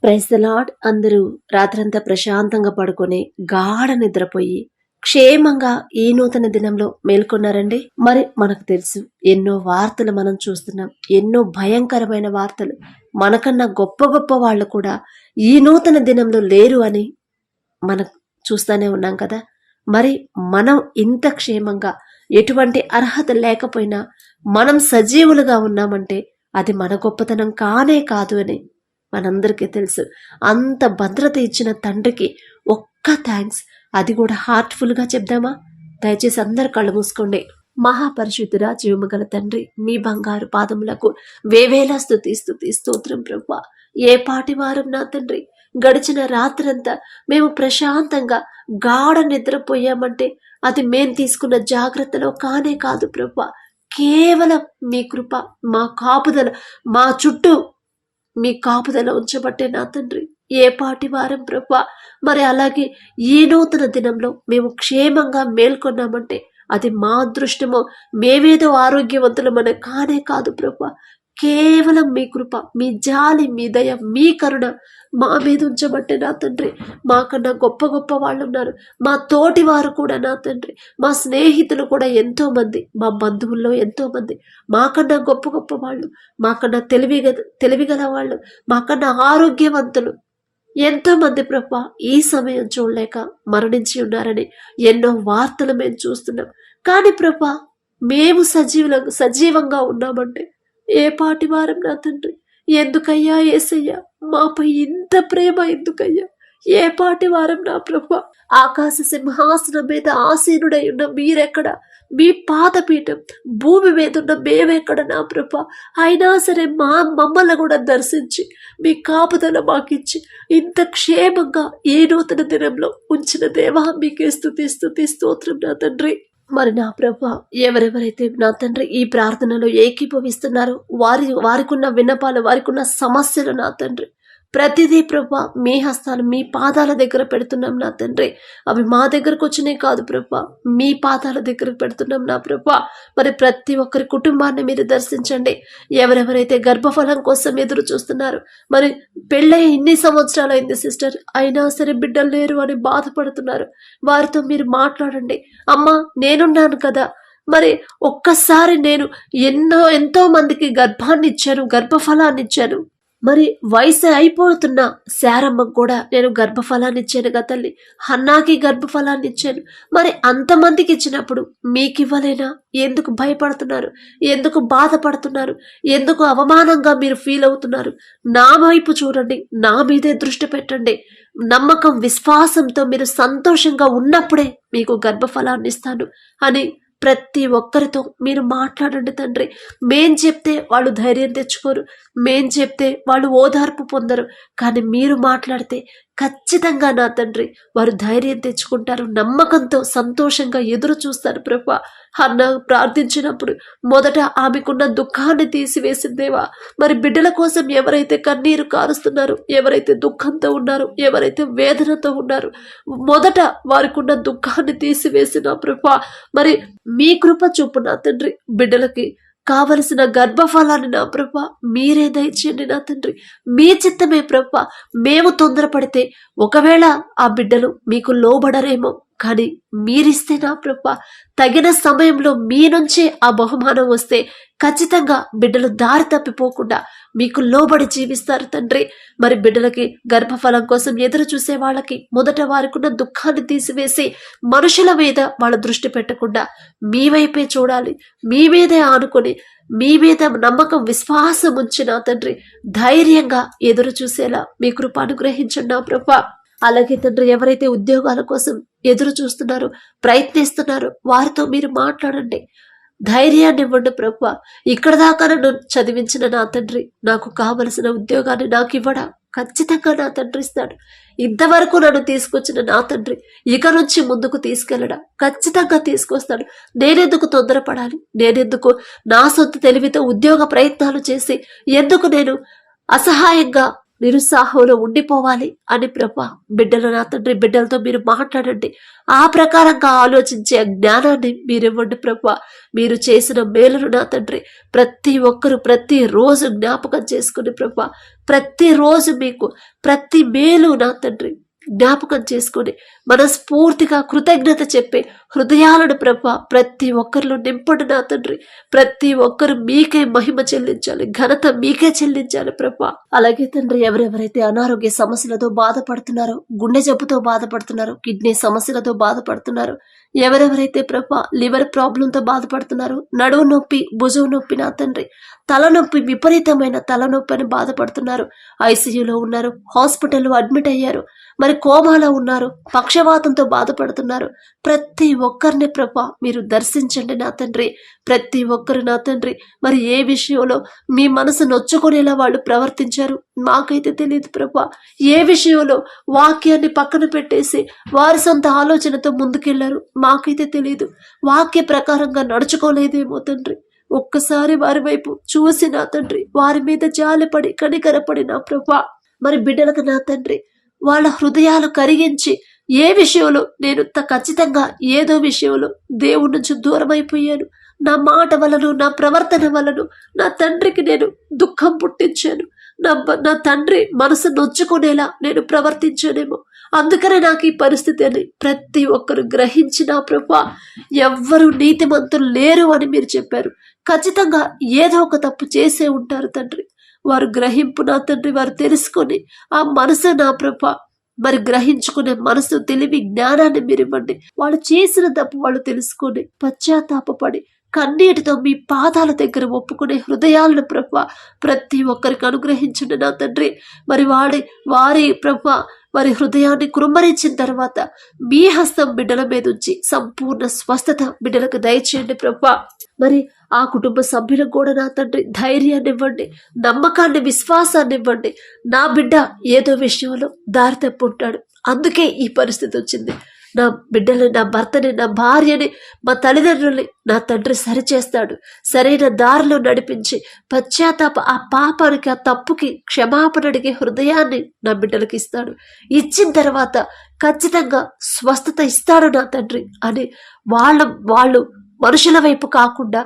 Praise the lord. అందరూ రాత్రంతా ప్రశాంతంగా పడుకొని గాఢ నిద్రపోయి క్షేమంగా ఈ నూతన దినంలో మేల్కొన్నారండి. మరి మనకు తెలుసు, ఎన్నో వార్తలు మనం చూస్తున్నాం, ఎన్నో భయంకరమైన వార్తలు. మనకన్నా గొప్ప గొప్ప వాళ్ళు కూడా ఈ నూతన దినంలో లేరు అని మనం చూస్తూనే ఉన్నాం కదా. మరి మనం ఇంత క్షేమంగా, ఎటువంటి అర్హత లేకపోయినా మనం సజీవులుగా ఉన్నామంటే అది మన గొప్పతనం కానే కాదు అని మనందరికీ తెలుసు. అంత భద్రత ఇచ్చిన తండ్రికి ఒక్క థ్యాంక్స్. అది కూడా హార్ట్ఫుల్గా చెప్దామా? దయచేసి అందరు కళ్ళు మూసుకోండి. మహాపరిశుద్ధుడా, జీవముగల తండ్రి, మీ బంగారు పాదములకు వేవేలా స్తుతి స్తోత్రం ప్రభువా. ఏ పాటి వారం నా తండ్రి, గడిచిన రాత్రంతా మేము ప్రశాంతంగా గాఢ నిద్రపోయామంటే అది మేం తీసుకున్న జాగ్రత్తలో కానే కాదు ప్రభువా. కేవలం మీ కృప, మా కాపుదల, మా చుట్టూ మీ కాపుదల ఉంచబట్టే నా తండ్రి. ఏ పాటి వారం ప్రభువా. మరి అలాగే ఈ నూతన దినంలో మేము క్షేమంగా మేల్కొన్నామంటే అది మా అదృష్టమో, మేమేదో ఆరోగ్యవంతులమనే కానే కాదు ప్రభువా. కేవలం మీ కృప, మీ జాలి, మీ దయ, మీ కరుణ మా మీద ఉంచబట్టే నా తండ్రి. మాకన్నా గొప్ప గొప్ప వాళ్ళు ఉన్నారు, మా తోటి వారు కూడా నా తండ్రి, మా స్నేహితులు కూడా ఎంతో మంది, మా బంధువుల్లో ఎంతో మంది మాకన్నా గొప్ప గొప్ప వాళ్ళు, మాకన్నా తెలివిగల వాళ్ళు, మాకన్నా ఆరోగ్యవంతులు ఎంతో మంది ప్రభా ఈ సమయం చూడలేక మరణించి ఉన్నారని ఎన్నో వార్తలు మేము చూస్తున్నాం. కానీ ప్రభా, మేము సజీవంగా ఉన్నామంటే ఏ పాటి వారం నా తండ్రి. ఎందుకయ్యా యేసయ్యా, మాపై ఇంత ప్రేమ ఎందుకయ్యా? ఏ పాటి వారం నా ప్రభా. ఆకాశ సింహాసనం మీద ఆసీనుడై ఉన్న మీరెక్కడ? మీ పాదపీఠం భూమి మీద ఉన్న మేమెక్కడ నా ప్రభా? అయినా సరే మమ్మల్ని కూడా దర్శించి మీ కాపుదల మాకిచ్చి ఇంత క్షేమంగా ఈ నూతన దినంలో ఉంచిన దేవా, మీకే స్తుతి స్తోత్రం నా తండ్రి. మరి నా ప్రభా, ఎవరెవరైతే నా తండ్రి ఈ ప్రార్థనలో ఏకీభవిస్తున్నారో వారికున్న విన్నపాలు, వారికున్న సమస్యలు నా తండ్రి ప్రతిదీ ప్రభా మీ హస్తాలు, మీ పాదాల దగ్గర పెడుతున్నాం నా తండ్రి. అవి మా దగ్గరకు వచ్చినాయి కాదు ప్రభా, మీ పాదాల దగ్గరకు పెడుతున్నాం నా ప్రభా. మరి ప్రతి ఒక్కరి కుటుంబాన్ని మీరు దర్శించండి. ఎవరెవరైతే గర్భఫలం కోసం ఎదురు చూస్తున్నారు, మరి పెళ్ళై ఇన్ని సంవత్సరాలు అయింది సిస్టర్, అయినా సరే బిడ్డలు లేరు అని బాధపడుతున్నారు, వారితో మీరు మాట్లాడండి. అమ్మా, నేనున్నాను కదా. మరి ఒక్కసారి నేను ఎంతో మందికి గర్భాన్ని ఇచ్చాను, గర్భఫలాన్ని ఇచ్చాను. మరి వయసు అయిపోతున్న శారమ్మకు కూడా నేను గర్భఫలాన్ని ఇచ్చాను కదా తల్లి. హన్నాకి గర్భఫలాన్ని ఇచ్చాను. మరి అంతమందికి ఇచ్చినప్పుడు మీకు ఇవ్వలేనా? ఎందుకు భయపడుతున్నారు? ఎందుకు బాధపడుతున్నారు? ఎందుకు అవమానంగా మీరు ఫీల్ అవుతున్నారు? నా వైపు చూడండి, నా మీదే దృష్టి పెట్టండి. నమ్మకం, విశ్వాసంతో మీరు సంతోషంగా ఉన్నప్పుడే మీకు గర్భఫలాన్ని ఇస్తాను అని ప్రతి ఒక్కరితో మీరు మాట్లాడండి తండ్రి. మేం చెప్తే వాళ్ళు ధైర్యం తెచ్చుకోరు, మేం చెప్తే వాళ్ళు ఓదార్పు పొందరు. కానీ మీరు మాట్లాడితే ఖచ్చితంగా నా తండ్రి వారు ధైర్యం తెచ్చుకుంటారు, నమ్మకంతో సంతోషంగా ఎదురు చూస్తారు ప్రభా. అన్న ప్రార్థించినప్పుడు మొదట ఆమెకున్న దుఃఖాన్ని తీసివేసిందేవా. మరి బిడ్డల కోసం ఎవరైతే కన్నీరు కారుస్తున్నారో, ఎవరైతే దుఃఖంతో ఉన్నారో, ఎవరైతే వేదనతో ఉన్నారో, మొదట వారికి ఉన్న దుఃఖాన్ని తీసివేసిన ప్రభా. మరి మీ కృప చూపు నా తండ్రి. బిడ్డలకి కావలసిన గర్భఫలాన్ని నా ప్రభా మీరే దయచేయండి నా తండ్రి. మీ చిత్తమే ప్రభా. మేము తొందరపడితే ఒకవేళ ఆ బిడ్డలు మీకు లోబడరేమో, కానీ మీరిస్తే నా ప్రభా తగిన సమయంలో మీ నుంచే ఆ బహుమానం వస్తే ఖచ్చితంగా బిడ్డలు దారి తప్పిపోకుండా మీకు లోబడి జీవిస్తారు తండ్రి. మరి బిడ్డలకి గర్భఫలం కోసం ఎదురు చూసే వాళ్ళకి మొదట వారికున్న దుఃఖాన్ని తీసివేసి మనుషుల మీద వాళ్ళ దృష్టి పెట్టకుండా మీ వైపే చూడాలి, మీ మీదే ఆనుకొని మీ మీద నమ్మకం, విశ్వాసం ఉంచిన తండ్రి ధైర్యంగా ఎదురు చూసేలా మీ కృప అనుగ్రహించండి నా ప్రభా. అలాగే తండ్రి, ఎవరైతే ఉద్యోగాల కోసం ఎదురు చూస్తున్నారో, ప్రయత్నిస్తున్నారో వారితో మీరు మాట్లాడండి, ధైర్యాన్ని ఇవ్వండి ప్రభా. ఇక్కడ దాకా నన్ను చదివించిన నా తండ్రి నాకు కావలసిన ఉద్యోగాన్ని నాకు ఇవ్వడా? ఖచ్చితంగా నా తండ్రి ఇస్తాడు. ఇంతవరకు నన్ను తీసుకొచ్చిన నా తండ్రి ఇక నుంచి ముందుకు తీసుకెళ్ళడా? ఖచ్చితంగా తీసుకొస్తాడు. నేనెందుకు తొందరపడాలి? నేనెందుకు నా సొంత తెలివితో ఉద్యోగ ప్రయత్నాలు చేసి ఎందుకు నేను అసహాయంగా నిరుత్సాహంలో ఉండిపోవాలి అని ప్రభా బిడ్డలు నా తండ్రి బిడ్డలతో మీరు మాట్లాడండి. ఆ ప్రకారంగా ఆలోచించే జ్ఞానాన్ని మీరివ్వండి ప్రభా. మీరు చేసిన మేలును నా తండ్రి ప్రతి ఒక్కరు ప్రతిరోజు జ్ఞాపకం చేసుకుని ప్రభా, ప్రతిరోజు మీకు ప్రతి మేలు నా తండ్రి జ్ఞాపకం చేసుకొని మనస్ఫూర్తిగా కృతజ్ఞత చెప్పే హృదయాలను ప్రభా ప్రతి ఒక్కరిలో నింపండి నా తండ్రి. ప్రతి ఒక్కరు మీకే మహిమ చెల్లించాలి, ఘనత మీకే చెల్లించాలి ప్రభా. అలాగే తండ్రి ఎవరెవరైతే అనారోగ్య సమస్యలతో బాధపడుతున్నారో, గుండె జబ్బుతో బాధపడుతున్నారో, కిడ్నీ సమస్యలతో బాధపడుతున్నారో, ఎవరెవరైతే ప్రభా లివర్ ప్రాబ్లంతో బాధపడుతున్నారో, నడువు నొప్పి, భుజం నొప్పి నా తండ్రి, తలనొప్పి, విపరీతమైన తలనొప్పి అని బాధపడుతున్నారు, ఐసీయూలో ఉన్నారు, హాస్పిటల్లో అడ్మిట్ అయ్యారు, మరి కోమాలో ఉన్నారు, పక్షవాతంతో బాధపడుతున్నారు, ప్రతి ఒక్కరిని ప్రభా మీరు దర్శించండి నా తండ్రి. ప్రతి ఒక్కరు నా తండ్రి మరి ఏ విషయంలో మీ మనసు నొచ్చుకునేలా వాళ్ళు ప్రవర్తించారు మాకైతే తెలియదు ప్రభా. ఏ విషయంలో వాక్యాన్ని పక్కన పెట్టేసి వారి సొంత ఆలోచనతో ముందుకెళ్లారు మాకైతే తెలియదు. వాక్య ప్రకారంగా నడుచుకోలేదేమో తండ్రి. ఒక్కసారి వారి వైపు చూసి నా తండ్రి వారి మీద జాలిపడి కనికరపడి నా ప్రభా మరి బిడ్డలకు నా తండ్రి వాళ్ళ హృదయాలు కరిగించి ఏ విషయంలో నేను ఖచ్చితంగా ఏదో విషయంలో దేవుడి నుంచి దూరం అయిపోయాను, నా మాట వలను నా ప్రవర్తన వలను నా తండ్రికి నేను దుఃఖం పుట్టించాను, నా తండ్రి మనసు నొచ్చుకునేలా నేను ప్రవర్తించానేమో, అందుకనే నాకు ఈ పరిస్థితి అని ప్రతి ఒక్కరు గ్రహించిన ప్రభా ఎవ్వరు నీతిమంతులు లేరు అని మీరు చెప్పారు. ఖచ్చితంగా ఏదో ఒక తప్పు చేసే ఉంటారు తండ్రి. వారు గ్రహింపు నా తండ్రి వారు తెలుసుకొని ఆ మనసు నా ప్రభా మరి గ్రహించుకునే మనసు, తెలివి, జ్ఞానాన్ని మీరు ఇవ్వండి. వాళ్ళు చేసిన తప్పు వాళ్ళు తెలుసుకొని పశ్చాత్తాపడి కన్నీటితో మీ పాదాల దగ్గర ఒప్పుకునే హృదయాలను ప్రభా ప్రతి ఒక్కరికి అనుగ్రహించండి నా తండ్రి. మరి వారి ప్రభా వారి హృదయాన్ని కృమ్మరించిన తర్వాత మీ హస్తం బిడ్డల మీద ఉంచి సంపూర్ణ స్వస్థత బిడ్డలకు దయచేయండి ప్రభా. మరి ఆ కుటుంబ సభ్యులకు కూడా నా తండ్రి ధైర్యాన్ని ఇవ్వండి, నమ్మకాన్ని, విశ్వాసాన్ని ఇవ్వండి. నా బిడ్డ ఏదో విషయంలో దారి తప్పుంటాడు, అందుకే ఈ పరిస్థితి వచ్చింది. నా బిడ్డని, నా భర్తని, నా భార్యని, మా తల్లిదండ్రుల్ని నా తండ్రి సరిచేస్తాడు. సరైన దారిలో నడిపించి ఆ పాపానికి, ఆ తప్పుకి క్షమాపణ అడిగే హృదయాన్ని నా బిడ్డలకి ఇస్తాడు. ఇచ్చిన తర్వాత ఖచ్చితంగా స్వస్థత ఇస్తాడు నా తండ్రి అని వాళ్ళు మనుషుల వైపు కాకుండా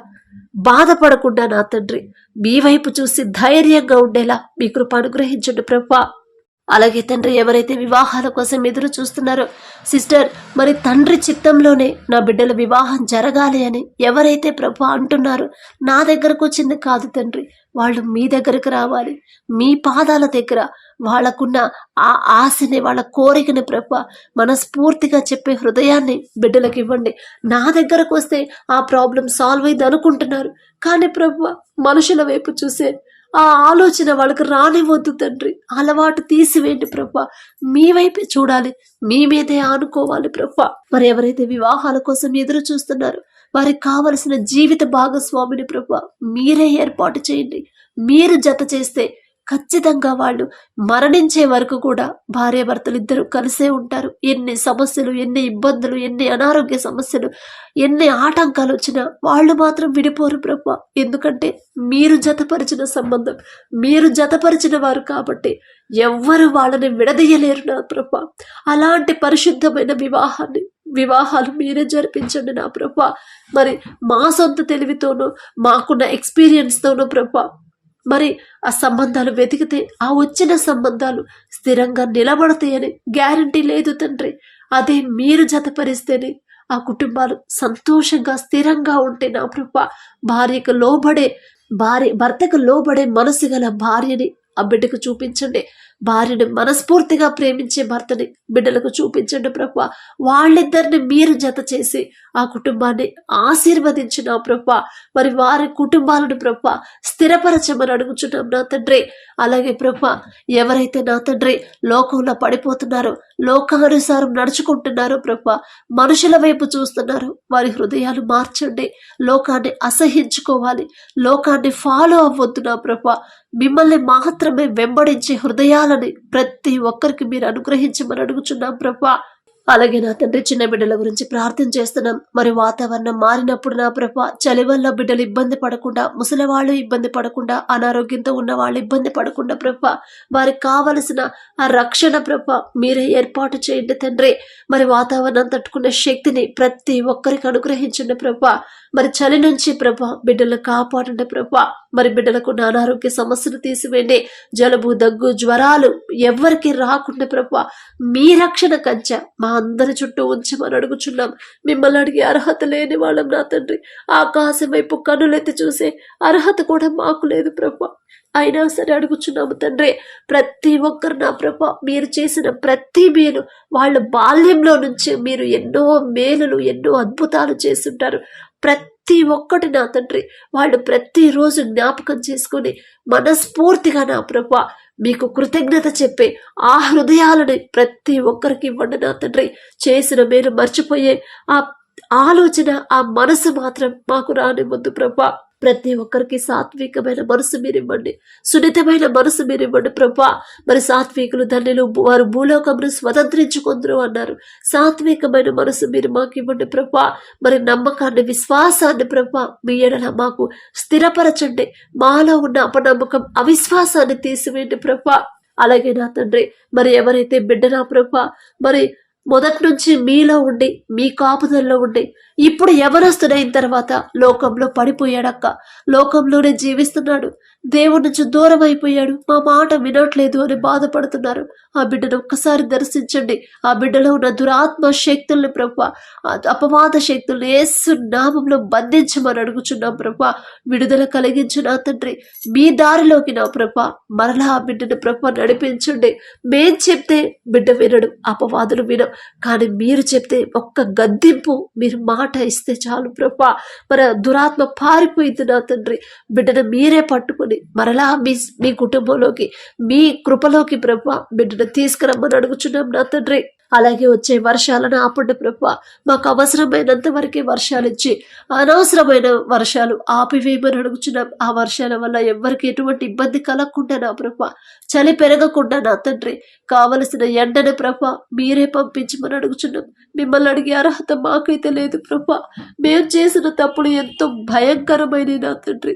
బాధపడకుండా నా తండ్రి మీ వైపు చూసి ధైర్యంగా ఉండేలా మీ కృప అనుగ్రహించండి ప్రభా. అలాగే తండ్రి ఎవరైతే వివాహాల కోసం ఎదురు చూస్తున్నారో సిస్టర్ మరి తండ్రి చిత్తంలోనే నా బిడ్డల వివాహం జరగాలి అని ఎవరైతే ప్రభా అంటున్నారో నా దగ్గరకు వచ్చింది కాదు తండ్రి, వాళ్ళు మీ దగ్గరకు రావాలి. మీ పాదాల దగ్గర వాళ్ళకున్న ఆ ఆశని, వాళ్ళ కోరికని ప్రభా మనస్ఫూర్తిగా చెప్పే హృదయాన్ని బిడ్డలకు ఇవ్వండి. నా దగ్గరకు వస్తే ఆ ప్రాబ్లం సాల్వ్ అయింది అనుకుంటున్నారు, కానీ ప్రభా మనుషుల వైపు చూసే ఆ ఆలోచన వాళ్ళకి రానివ్వద్దు తండ్రి. అలవాటు తీసివేయండి ప్రభా. మీ వైపే చూడాలి, మీ మీదే ఆనుకోవాలి ప్రభా. మరి ఎవరైతే వివాహాల కోసం ఎదురు చూస్తున్నారో వారికి కావలసిన జీవిత భాగస్వామిని ప్రభా మీరే ఏర్పాటు చేయండి. మీరు జత చేస్తే ఖచ్చితంగా వాళ్ళు మరణించే వరకు కూడా భార్యాభర్తలు ఇద్దరు కలిసే ఉంటారు. ఎన్ని సమస్యలు, ఎన్ని ఇబ్బందులు, ఎన్ని అనారోగ్య సమస్యలు, ఎన్ని ఆటంకాలు వచ్చినా వాళ్ళు మాత్రం విడిపోరు ప్రభా. ఎందుకంటే మీరు జతపరిచిన సంబంధం, మీరు జతపరిచిన వారు కాబట్టి ఎవ్వరు వాళ్ళని విడదీయలేరు నా ప్రభా. అలాంటి పరిశుద్ధమైన వివాహాలు మీరే జరిపించండి నా ప్రభా. మరి మా సొంత తెలివితోనూ మాకున్న ఎక్స్పీరియన్స్తోనూ ప్రభా మరి ఆ సంబంధాలు వెతికితే ఆ వచ్చిన సంబంధాలు స్థిరంగా నిలబడతాయని గ్యారంటీ లేదు తండ్రి. అదే మీరు జతపరిస్తేనే ఆ కుటుంబాలు సంతోషంగా స్థిరంగా ఉంటే నా ప్రభా భర్తకు లోబడే మనసు గల భార్యని ఆ బిడ్డకు చూపించండి. భార్యని మనస్ఫూర్తిగా ప్రేమించే భర్తని బిడ్డలకు చూపించండి ప్రభా. వాళ్ళిద్దరిని మీరు జత చేసి ఆ కుటుంబాన్ని ఆశీర్వదించిన ప్రభా మరి వారి కుటుంబాలను ప్రభా స్థిరపరచమని అడుగుచున్నాం నా తండ్రి. అలాగే ప్రభా ఎవరైతే నా తండ్రి లోకంలో పడిపోతున్నారో, లోకానుసారం నడుచుకుంటున్నారో ప్రభా, మనుషుల వైపు చూస్తున్నారో వారి హృదయాలు మార్చండి. లోకాన్ని అసహించుకోవాలి, లోకాన్ని ఫాలో అవ్వద్దు నా ప్రభా. మిమ్మల్ని మాత్రమే వెంబడించే హృదయాలని ప్రతి ఒక్కరికి మీరు అనుగ్రహించమని అడుగుచున్నాం ప్రభా. అలాగే నా తండ్రి చిన్న బిడ్డల గురించి ప్రార్థన చేస్తున్నాం. మరి వాతావరణం మారినప్పుడు నా ప్రభ చలి వల్ల బిడ్డలు ఇబ్బంది పడకుండా, ముసలి వాళ్ళు ఇబ్బంది పడకుండా, అనారోగ్యంతో ఉన్న వాళ్ళు ఇబ్బంది పడకుండా ప్రభ వారికి కావలసిన ఆ రక్షణ ప్రభ మీరే ఏర్పాటు చేయండి తండ్రి. మరి వాతావరణం తట్టుకునే శక్తిని ప్రతి ఒక్కరికి అనుగ్రహించండి ప్రభ. మరి చలి నుంచి ప్రభ బిడ్డలను కాపాడండి ప్రభ. మరి బిడ్డలకు అనారోగ్య సమస్యలు తీసివేయండి. జలుబు, దగ్గు, జ్వరాలు ఎవరికి రాకుండా ప్రభ మీ రక్షణ కంచె మా అందరి చుట్టూ ఉంచమని అడుగుచున్నాం. మిమ్మల్ని అడిగే అర్హత లేని వాళ్ళం నా తండ్రి. ఆకాశం వైపు కన్నులెత్తి చూసే అర్హత కూడా మాకు లేదు ప్రభ. అయినా సరే అడుగుచున్నాము తండ్రి. ప్రతి ఒక్కరు నా ప్రభ మీరు చేసిన ప్రతి మేలు, వాళ్ళ బాల్యంలో నుంచి మీరు ఎన్నో మేలులు, ఎన్నో అద్భుతాలు చేస్తుంటారు. ప్రతి ఒక్కటి నా తండ్రి వాళ్ళు ప్రతిరోజు జ్ఞాపకం చేసుకుని మనస్ఫూర్తిగా నా ప్రభ మీకు కృతజ్ఞత చెప్పే ఆ హృదయాలని ప్రతి ఒక్కరికి ఇవ్వండి నా తండ్రి. చేసిన మేలు మర్చిపోయే ఆ ఆలోచన, ఆ మనసు మాత్రం మాకు రానివ్వద్దు ప్రభా. ప్రతి ఒక్కరికి సాత్వికమైన మనసు మీరు ఇవ్వండి, సున్నితమైన మనసు మీరు ఇవ్వండి ప్రభా. మరి సాత్వికులు ధన్యులు, వారు భూలోకమును స్వతంత్రించుకుందరు అన్నారు. సాత్వికమైన మనసు మీరు మాకు ఇవ్వండి ప్రభా. మరి నమ్మకాన్ని, విశ్వాసాన్ని ప్రభా మీ ఎడల మాకు స్థిరపరచండి. మాలో ఉన్న అపనమ్మకం, అవిశ్వాసాన్ని తీసివేయండి ప్రభా. అలాగే నా తండ్రి మరి ఎవరైతే బిడ్డనా ప్రభా మరి మొదటి నుంచి మీలో ఉండి, మీ కాపుదల్లో ఉండి, ఇప్పుడు యవనస్తుడైన తర్వాత లోకంలో పడిపోయాడక్క, లోకంలోనే జీవిస్తున్నాడు, దేవుడి నుంచి దూరం అయిపోయాడు, మా మాట వినట్లేదు అని బాధపడుతున్నారు. ఆ బిడ్డను ఒక్కసారి దర్శించండి. ఆ బిడ్డలో ఉన్న దురాత్మ శక్తుల్ని ప్రభా, అపవాద శక్తుల్ని యేసు నామంలో బంధించమని అడుగుచున్నాం ప్రభా. విడుదల కలిగించు నా తండ్రి. మీ దారిలోకి నా ప్రభా మరలా ఆ బిడ్డను ప్రభా నడిపించండి. మేం చెప్తే బిడ్డ వినడు, అపవాదులు వినం, కానీ మీరు చెప్తే ఒక్క గద్దింపు, మీరు మాట ఇస్తే చాలు ప్రభా. మరి దురాత్మ పారిపోయింది నా తండ్రి. బిడ్డను మీరే పట్టుకుని మరలా మీ కుటుంబంలోకి, మీ కృపలోకి ప్రభా బిడ్డను తీసుకురమ్మని అడుగుచున్నాం నా తండ్రి. అలాగే వచ్చే వర్షాలను ఆపండి ప్రభా. మాకు అవసరమైనంత వరకే వర్షాలు ఇచ్చి అనవసరమైన వర్షాలు ఆపివేయమని అడుగుచున్నాం. ఆ వర్షాల వల్ల ఎవరికి ఎటువంటి ఇబ్బంది కలగకుండా నా ప్రభా, చలి పెరగకుండా నా తండ్రి కావలసిన ఎండను ప్రభా మీరే పంపించమని అడుగుచున్నాం. మిమ్మల్ని అడిగే అర్హత మాకైతే లేదు ప్రభా. మేము చేసిన తప్పులు ఎంతో భయంకరమైన నా తండ్రి.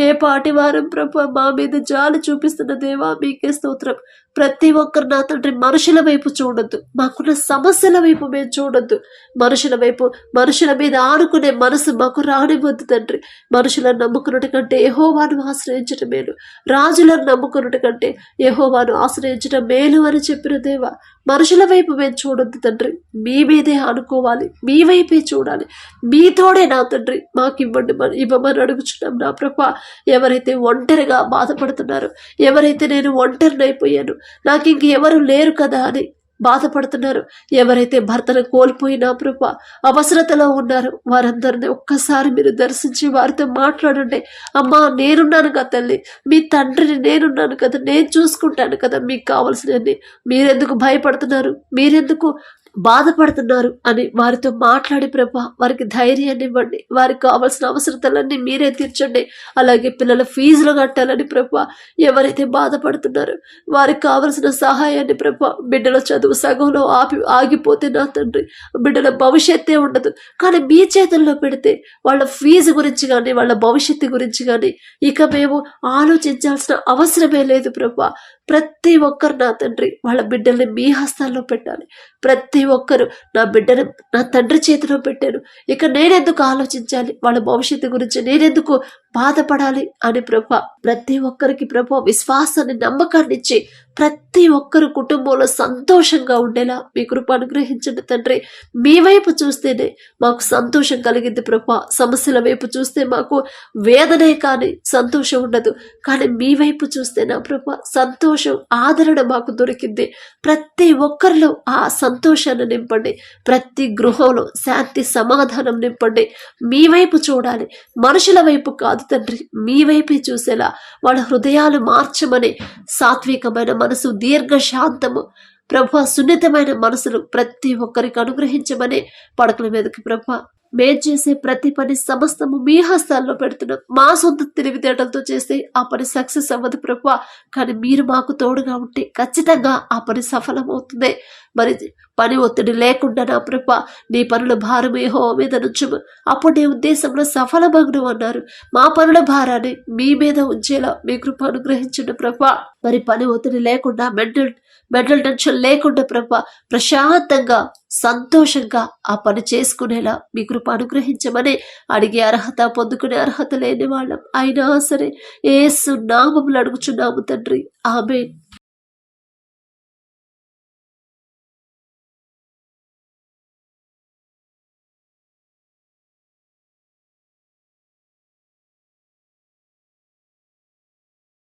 ఏ పాటి వారం ప్రభా మా మీద జాలి చూపిస్తున్న దేవా మీకే స్తోత్రం. ప్రతి ఒక్కరు నా తండ్రి మనుషుల వైపు చూడొద్దు, మాకున్న సమస్యల వైపు మేము చూడొద్దు. మనుషుల వైపు, మనుషుల మీద ఆనుకునే మనసు మాకు రానివ్వద్దు తండ్రి. మనుషులను నమ్ముకున్నట్టు కంటే యెహోవాను ఆశ్రయించటం మేలు, రాజులను నమ్ముకున్నట్టు కంటే యెహోవాను ఆశ్రయించటం మేలు అని చెప్పిన దేవా. మనుషుల వైపు మేము చూడొద్దు తండ్రి, మీ మీదే ఆనుకోవాలి, మీ వైపే చూడాలి. మీతోడే నా తండ్రి మాకు ఇవ్వమని అడుగుచున్నాం నా ప్రభా. ఎవరైతే ఒంటరిగా బాధపడుతున్నారో, ఎవరైతే నేను ఒంటరినైపోయాను, నాకు ఇంక ఎవరు లేరు కదా అని బాధపడుతున్నారు, ఎవరైతే భర్తను కోల్పోయినా ప్రభా అవసరతలో ఉన్నారు, వారందరినీ ఒక్కసారి మీరు దర్శించి వారితో మాట్లాడండి. అమ్మా నేనున్నాను కదా తల్లి, మీ తండ్రిని నేనున్నాను కదా, నేను చూసుకుంటాను కదా, మీకు కావాల్సినవన్నీ. మీరెందుకు భయపడుతున్నారు, మీరెందుకు బాధపడుతున్నారు అని వారితో మాట్లాడి ప్రభా వారికి ధైర్యాన్ని ఇవ్వండి. వారికి కావాల్సిన అవసరతలన్నీ మీరే తీర్చండి. అలాగే పిల్లల ఫీజులు కట్టాలని ప్రభా ఎవరైతే బాధపడుతున్నారో వారికి కావలసిన సహాయాన్ని ప్రభా, బిడ్డల చదువు సగంలో ఆగిపోతే నా తండ్రి బిడ్డల భవిష్యత్తే ఉండదు. కానీ మీ చేతుల్లో పెడితే వాళ్ళ ఫీజు గురించి కానీ, వాళ్ళ భవిష్యత్తు గురించి కానీ ఇక మేము ఆలోచించాల్సిన అవసరమే లేదు ప్రభా. ప్రతి ఒక్కరు నా తండ్రి వాళ్ళ బిడ్డల్ని మీ హస్తాల్లో పెట్టాలి. ప్రతి ఒక్కరు నా బిడ్డను నా తండ్రి చేతిలో పెట్టాను, ఇక నేనెందుకు ఆలోచించాలి, వాళ్ళ భవిష్యత్తు గురించి నేనెందుకు బాధపడాలి అని ప్రభా ప్రతి ఒక్కరికి ప్రభా విశ్వాసాన్ని, నమ్మకాన్ని ఇచ్చి ప్రతి ఒక్కరు కుటుంబంలో సంతోషంగా ఉండేలా మీ కృప అనుగ్రహించండి తండ్రి. మీ వైపు చూస్తేనే మాకు సంతోషం కలిగింది ప్రభా. సమస్యల వైపు చూస్తే మాకు వేదనే కానీ సంతోషం ఉండదు, కానీ మీ వైపు చూస్తే నా ప్రభా సంతోషం, ఆదరణ మాకు దొరికింది. ప్రతి ఒక్కరిలో ఆ సంతోషాన్ని నింపండి. ప్రతి గృహంలో శాంతి, సమాధానం నింపండి. మీ వైపు చూడాలి, మనుషుల వైపు కాదు తండ్రి, మీ వైపే చూసేలా వాళ్ళ హృదయాలు మార్చమని, సాత్వికమైన మనసు, దీర్ఘశాంతము ప్రభా, సున్నితమైన మనసులు ప్రతి ఒక్కరికి అనుగ్రహించమని పడకల మీదకి ప్రభా మేం చేసే ప్రతి పని సమస్తము మీ హస్తాల్లో పెడుతున్నాం. మా సొంత తెలివితేటలతో చేస్తే ఆ పని సక్సెస్ అవ్వదు ప్రభా. కానీ మీరు మాకు తోడుగా ఉంటే ఖచ్చితంగా ఆ పని సఫలమవుతుంది. మరి పని ఒత్తిడి లేకుండా నా ప్రభా నీ పనుల భారం యెహోవా మీద నుంచుము. అప్పుడు నీ ఉద్దేశంలో సఫలమగును అన్నారు. మా పనుల భారాన్ని మీ మీద ఉంచేలా మీ కృప అనుగ్రహించండి ప్రభా. మరి పని ఒత్తిడి లేకుండా మెంటల్ టెన్షన్ లేకుండా ప్రభా ప్రశాంతంగా సంతోషంగా ఆ పని చేసుకునేలా మీ కృప అనుగ్రహించమని అడిగే అర్హత పొందుకునే అర్హత లేని వాళ్ళం అయినా సరే యేసు నామములో అడుగుచున్నాము తండ్రి. ఆమేన్.